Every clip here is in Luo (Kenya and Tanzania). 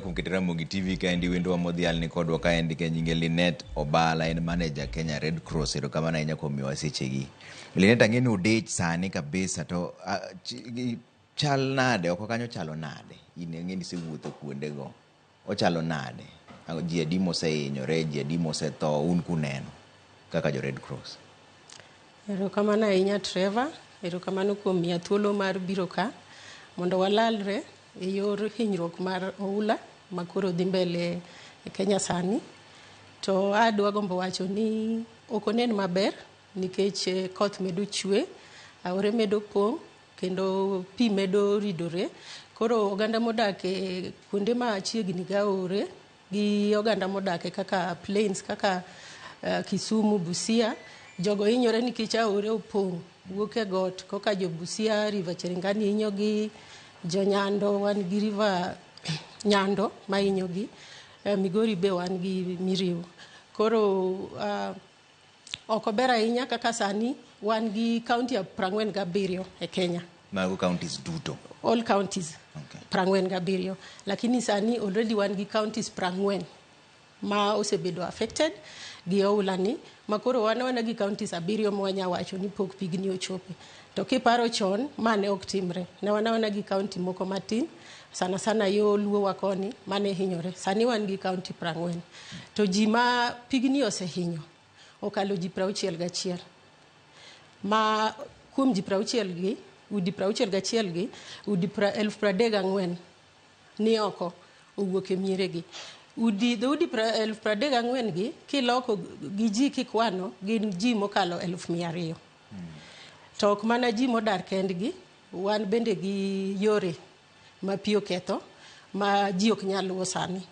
Kumkitira Mugi TV kaendi wendo wa modhial ni kodwa kaendi ke nyinge Linet Obala en manager Kenya Red Cross ero kama na inya komiwa sechegi. Linet ang'eni udich sani kabisa to chal nade oko kanyo chalo nade ine ng'eni sewuotho kuonde go ochalo nade ji adi mosehinyore ji adi mosetho un kuneno kaka jo Red Cross. Ero kama na inya Trevor ero kama no kuom miya thuolo mar biro ka mondo walalre e yor hinyruok mar oula makoro dhi mbele e Kenya sani. To adwa gombo wacho ni okonen maber nikech koth medo chwe, aore medo pong' kendo pi medo ridore. Koro oganda modak e kuonde ma chiegni ga aore gi oganda modak e kaka plains kaka Kisumu, Busia, jogo hinyore nikech aore opong' wuok e got koka jo Busia, River Cherangani hinyogi, jo Nyando wan gi River Nyando ma hinyogi, Migori be wan gi Miriu. Koro oko ber ahinya kaka sani wan gi county 47 e Kenya. Mago counties duto? All counties, okay. 47. Lakini sani already wan gi counties 40 ma osebedo affected gi oula ni. Makoro wana gi counties 7 mwanya wacho ni pok pigni ochope. To kiparo chon mane ok timre. Ne wana gi county moko matin, sana yo luo wakoni mane hinyore. Sani wan gi county 40. To ji ma pigni osehinyo okalo ji 61. Ma kuom ji 60 gi, udi 61 gi, udi 34,000 ni oko owuok e miere gi. Udi 34,000 gi kiloko gi ji kikwano gin ji mokalo 200,000. To ok mana ji modar kendgi, wan bende gi yore ma pi oketho ma ji ok nyal luwo sani.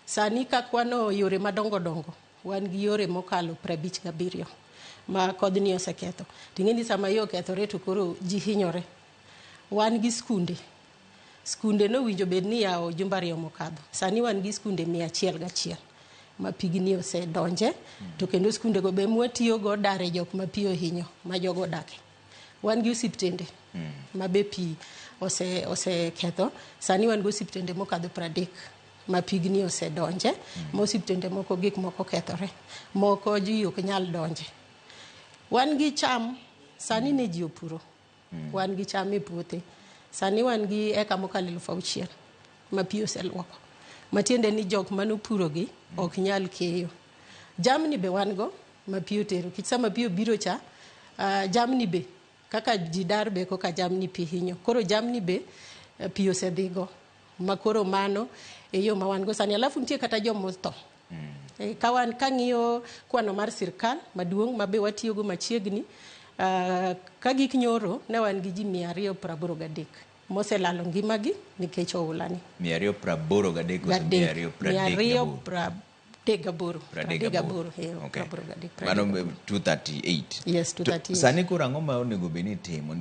Sani kakwano yore madongo dongo, wan gi yore mokalo 57 ma kodhni oseketho. Ting'eni sama yo okethore to koro ji hinyore. Wan gi skunde. Skunde no winjo bed ni yawo jumba ariyo mokadho. Sani wan gi skunde 101 ma pigni osedonje. To kendo skunde go be mwatiyo go dare jok ma pi ohinyo ma jogo dake. Wan gi osiptende ma be pi oseketho. Sani wan gi osiptende mokadho 30 ma pigni osedonje. Ma osiptende moko gik moko kethore. Moko ji ok nyal donje. Wan gi cham. Sani ne ji opuro. Wan gi cham e puothe. Sani wan gi eka mokalo 6,000 ma pi oseluoko. Matiende ni jok manopuro gi ok nyal keyo. Jamni be wan go ma pi otero. Kich sama pi obiro cha, jamni be kaka jidar be koka jamni pi hinyo. Koro jamni be pi osedhigo. Makoro mano e yo ma wan go sani. Alafu nitie kata jomotho. Kawan kang'iyo kwano mar sirkal maduong' ma be watiyo go machiegni, ka gik nyoro ne wan gi ji 283 moselalo ngimagi nikech oula ni. 283 kose 238. Okay. Mano 238. Yes, 238. Sani koro ang'o ma onego bed ni timo?